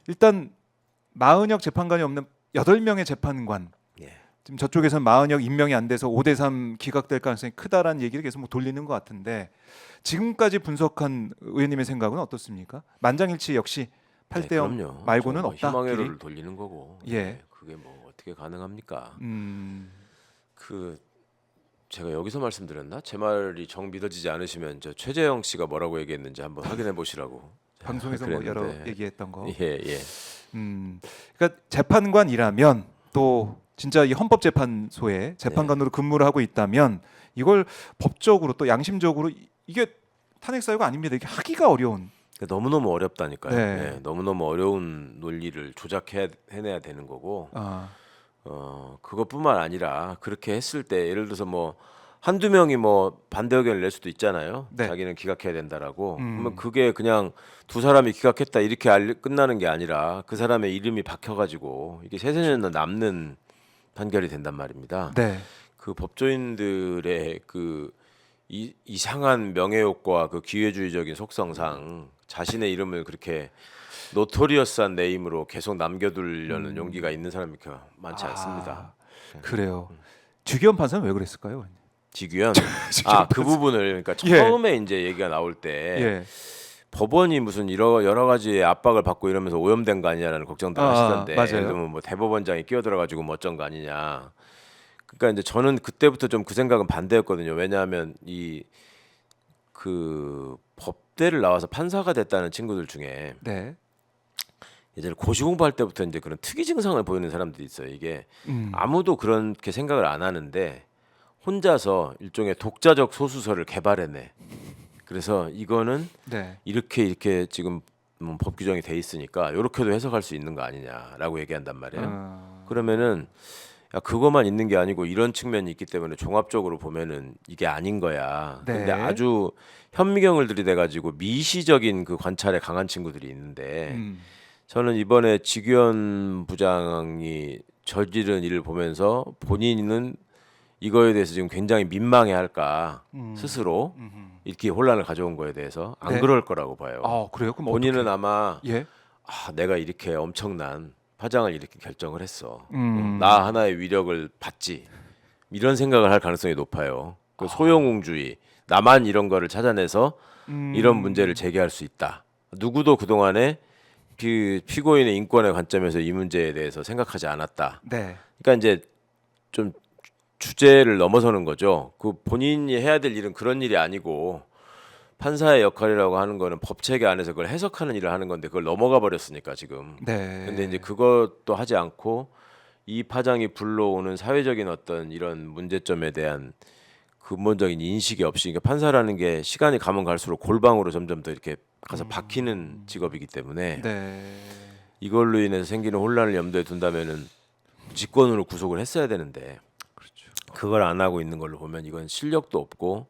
일단 마은혁 재판관이 없는 8명의 재판관. 예. 지금 저쪽에서는 마은혁 임명이 안 돼서 5대3 기각될 가능성이 크다라는 얘기를 계속 뭐 돌리는 것 같은데 지금까지 분석한 의원님의 생각은 어떻습니까? 만장일치 역시 8대0 그럼요. 말고는 저 없다. 희망회로를 길이? 돌리는 거고. 예. 그게 뭐 어떻게 가능합니까? 음, 그 제가 여기서 말씀드렸나? 제 말이 정 믿어지지 않으시면 저 최재형 씨가 뭐라고 얘기했는지 한번 확인해 보시라고. 방송에서 뭐 여러 그랬는데. 얘기했던 거. 예, 예. 그러니까 재판관이라면 또 진짜 이 헌법재판소에 재판관으로 근무를 하고 있다면 이걸 법적으로 또 양심적으로 이게 탄핵 사유가 아닙니다. 이게 하기가 어려운. 너무너무 어렵다니까요. 네. 네, 너무너무 어려운 논리를 해내야 되는 거고 아, 그것뿐만 아니라 그렇게 했을 때 예를 들어서 뭐 한두 명이 뭐 반대 의견을 낼 수도 있잖아요. 네. 자기는 기각해야 된다라고. 그러면 그게 그냥 두 사람이 기각했다 이렇게 끝나는 게 아니라 그 사람의 이름이 박혀가지고 이게 세세년 남는 판결이 된단 말입니다. 네. 그 법조인들의 그 이상한 명예욕과 그 기회주의적인 속성상 자신의 이름을 그렇게 노토리어스한 네임으로 계속 남겨두려는 용기가 있는 사람이 그렇게 많지 않습니다. 그래요. 주기현 판사는 왜 그랬을까요? 지규현 지규현 그 부분을 그러니까 예. 처음에 이제 얘기가 나올 때 예. 법원이 무슨 여러 가지 압박을 받고 이러면서 오염된 거 아니냐라는 걱정도 하시던데 맞아요. 예를 들면 뭐 대법원장이 끼어들어가지고 뭐 어쩐 거 아니냐. 그러니까 이제 저는 그때부터 좀 그 생각은 반대였거든요. 왜냐하면 그 법대를 나와서 판사가 됐다는 친구들 중에 네. 예전에 고시 공부할 때부터 이제 그런 특이 증상을 보이는 사람들이 있어요. 이게 음. 아무도 그렇게 생각을 안 하는데 혼자서 일종의 독자적 소수설을 개발해내. 그래서 이거는 네. 이렇게 지금 법 규정이 돼 있으니까 이렇게도 해석할 수 있는 거 아니냐라고 얘기한단 말이에요. 그러면은 야, 그것만 있는 게 아니고 이런 측면이 있기 때문에 종합적으로 보면은 이게 아닌 거야. 네. 근데 아주 현미경을 들이대 가지고 미시적인 그 관찰에 강한 친구들이 있는데 저는 이번에 지규현 부장이 저지른 일을 보면서 본인은 이거에 대해서 지금 굉장히 민망해할까 스스로 이렇게 혼란을 가져온 거에 대해서 안 네. 그럴 거라고 봐요. 아, 그래요? 그럼 본인은 어떻게? 아마 예. 내가 이렇게 엄청난 파장을 이렇게 결정을 했어. 음. 나 하나의 위력을 받지. 이런 생각을 할 가능성이 높아요. 그 소영웅주의, 나만 이런 거를 찾아내서 이런 문제를 제기할 수 있다. 누구도 그동안에 그 피고인의 인권의 관점에서 이 문제에 대해서 생각하지 않았다. 네. 그러니까 이제 좀 주제를 넘어서는 거죠. 그 본인이 해야 될 일은 그런 일이 아니고 판사의 역할이라고 하는 거는 법 체계 안에서 그걸 해석하는 일을 하는 건데 그걸 넘어가 버렸으니까 지금. 네. 근데 이제 그것도 하지 않고 이 파장이 불러오는 사회적인 어떤 이런 문제점에 대한 근본적인 인식이 없이, 그러니까 판사라는 게 시간이 가면 갈수록 골방으로 점점 더 이렇게 가서 박히는 직업이기 때문에 네. 이걸로 인해서 생기는 혼란을 염두에 둔다면은 직권으로 구속을 했어야 되는데 그렇죠. 그걸 안 하고 있는 걸로 보면 이건 실력도 없고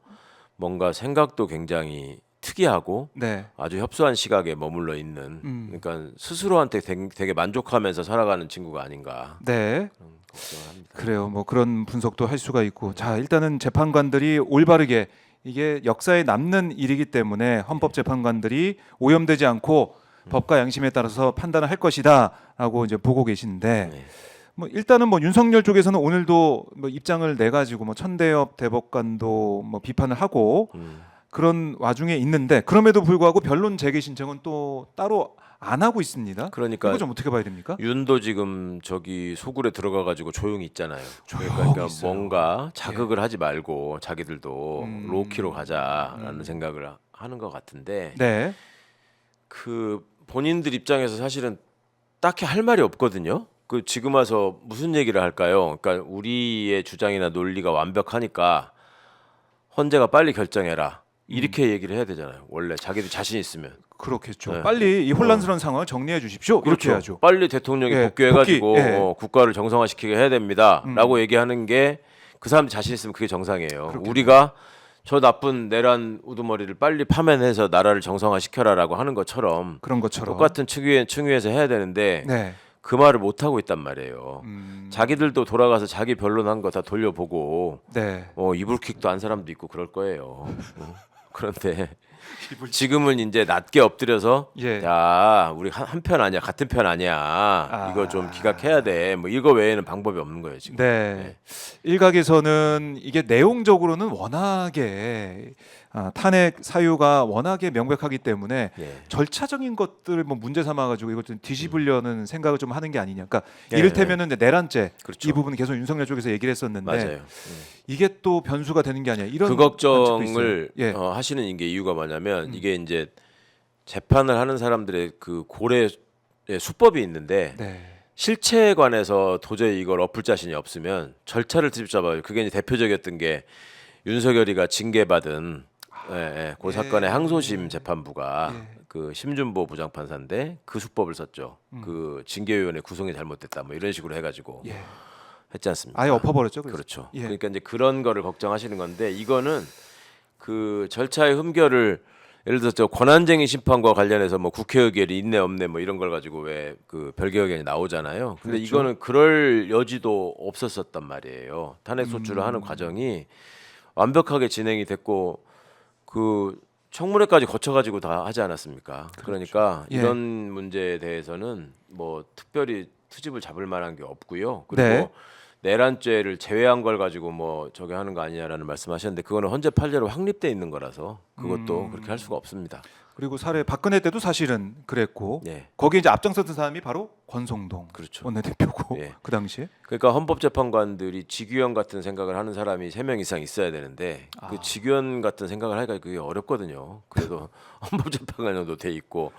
뭔가 생각도 굉장히 특이하고 네. 아주 협소한 시각에 머물러 있는 그러니까 스스로한테 되게 만족하면서 살아가는 친구가 아닌가 네. 그런 걱정을 합니다. 그래요. 뭐 그런 분석도 할 수가 있고. 자, 일단은 재판관들이 올바르게 이게 역사에 남는 일이기 때문에 헌법 재판관들이 오염되지 않고 법과 양심에 따라서 판단을 할 것이다라고 이제 보고 계신데 네. 뭐 일단은 뭐 윤석열 쪽에서는 오늘도 뭐 입장을 내 가지고 뭐 천대엽 대법관도 뭐 비판을 하고 그런 와중에 있는데 그럼에도 불구하고 변론 재개 신청은 또 따로 안 하고 있습니다. 그러니까 이거 좀 어떻게 봐야 됩니까? 윤도 지금 저기 소굴에 들어가 가지고 조용히 있잖아요. 그러니까 조용히 있어요. 뭔가 자극을 하지 말고 자기들도 로키로 가자라는 음. 생각을 하는 것 같은데 네. 그 본인들 입장에서 사실은 딱히 할 말이 없거든요. 그 지금 와서 무슨 얘기를 할까요? 그러니까 우리의 주장이나 논리가 완벽하니까 헌재가 빨리 결정해라. 이렇게 얘기를 해야 되잖아요. 원래 자기들 자신 있으면. 그렇겠죠. 네. 빨리 이 혼란스러운 상황을 정리해 주십시오. 이렇게 그렇죠. 해야죠. 빨리 대통령이 예, 복귀해가지고 복귀, 예. 국가를 정상화시키게 해야 됩니다.라고 얘기하는 게 그 사람 자신 있으면 그게 정상이에요. 그렇겠네요. 우리가 저 나쁜 내란 우두머리를 빨리 파면해서 나라를 정상화시켜라라고 하는 것처럼 그런 것처럼. 똑같은 층위에서 해야 되는데 네. 그 말을 못 하고 있단 말이에요. 자기들도 돌아가서 자기 변론한 거 다 돌려보고 네. 이불킥도 한 사람도 있고 그럴 거예요. 그런데 지금은 이제 낮게 엎드려서 예. 야 우리 한 편 아니야 같은 편 아니야 이거 좀 기각해야 돼 뭐 이거 외에는 방법이 없는 거예요 지금. 네. 일각에서는 이게 내용적으로는 워낙에 탄핵 사유가 워낙에 명백하기 때문에 예. 절차적인 것들을 뭐 문제 삼아 가지고 이것 좀 뒤집으려는 생각을 좀 하는 게 아니냐. 그러니까 예, 이를테면은 이제 내란죄 그렇죠. 이 부분은 계속 윤석열 쪽에서 얘기를 했었는데 맞아요. 이게 또 변수가 되는 게 아니야. 이런 그 관측도 걱정을 있어요. 예. 하시는 게 이유가 뭐냐면 이게 이제 재판을 하는 사람들의 그 고래 수법이 있는데 네. 실체에 관해서 도저히 이걸 엎을 자신이 없으면 절차를 뒤집잡아요. 그게 이제 대표적이었던 게 윤석열이가 징계받은 그 사건의 항소심 재판부가 그 심준보 부장판사인데 그 수법을 썼죠. 그 징계위원회 구성이 잘못됐다 뭐 이런 식으로 해가지고 예. 했지 않습니까? 아예 엎어버렸죠. 그래서. 그렇죠. 예. 그러니까 이제 그런 거를 걱정하시는 건데 이거는 그 절차의 흠결을 예를 들어서 저 권한쟁의 심판과 관련해서 뭐 국회 의결이 있네 없네 뭐 이런 걸 가지고 왜 그 별개 의견이 나오잖아요. 근데 그렇죠. 이거는 그럴 여지도 없었었단 말이에요. 탄핵 소추를 하는 과정이 완벽하게 진행이 됐고 그 청문회까지 거쳐가지고 다 하지 않았습니까? 그러니까 예. 이런 문제에 대해서는 뭐 특별히 트집을 잡을 만한 게 없고요. 그리고 네. 내란죄를 제외한 걸 가지고 뭐 저게 하는 거 아니냐라는 말씀하셨는데 그거는 헌재 판례로 확립돼 있는 거라서 그것도 그렇게 할 수가 없습니다. 그리고 사례 박근혜 때도 사실은 그랬고 예. 거기에 이제 앞장섰던 사람이 바로 권성동 그렇죠. 원내대표고 예. 그 당시에 그러니까 헌법재판관들이 직위원 같은 생각을 하는 사람이 3명 이상 있어야 되는데 그 직위원 같은 생각을 하기가 그게 어렵거든요. 그래도 헌법재판관으로 돼 있고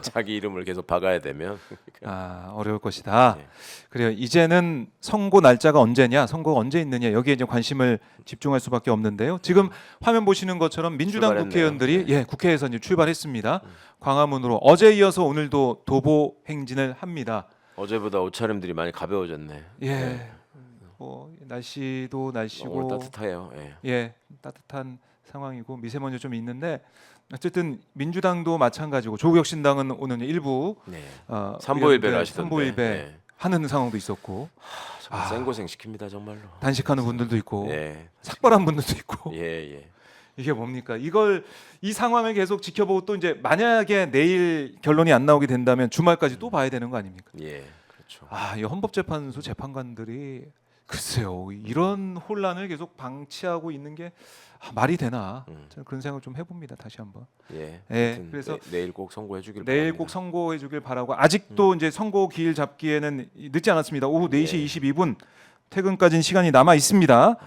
자기 이름을 계속 박아야 되면 어려울 것이다. 예. 그래요. 이제는 선고 날짜가 언제냐, 선고가 언제 있느냐 여기에 이제 관심을 집중할 수밖에 없는데요. 지금 화면 보시는 것처럼 민주당 출발했네요. 국회의원들이 국회에서 이제 출발했습니다. 광화문으로 어제 이어서 오늘도 도보 행진을 합니다. 어제보다 옷차림들이 많이 가벼워졌네. 예. 뭐 날씨도 날씨고 오늘 따뜻해요. 예. 예, 따뜻한 상황이고 미세먼지 좀 있는데 어쨌든 민주당도 마찬가지고 조국혁신당은 오늘 일부 네. 삼보일배를 하시던데. 삼보일배 예. 하는 상황도 있었고 정말 생고생 시킵니다 정말로. 단식하는 분들도 있고 예. 삭발한 분들도 있고 예. 이게 뭡니까? 이 상황을 계속 지켜보고 또 이제 만약에 내일 결론이 안 나오게 된다면 주말까지 또 봐야 되는 거 아닙니까? 예. 그렇죠. 이 헌법재판소 재판관들이 글쎄요 이런 혼란을 계속 방치하고 있는 게 말이 되나 저는 그런 생각을 좀 해봅니다 다시 한번. 예. 예, 그래서 내일 꼭 선고해 주길 내일 바랍니다. 꼭 선고해주길 바라고 아직도 이제 선고 기일 잡기에는 늦지 않았습니다. 오후 4시 22분 퇴근까지는 시간이 남아 있습니다.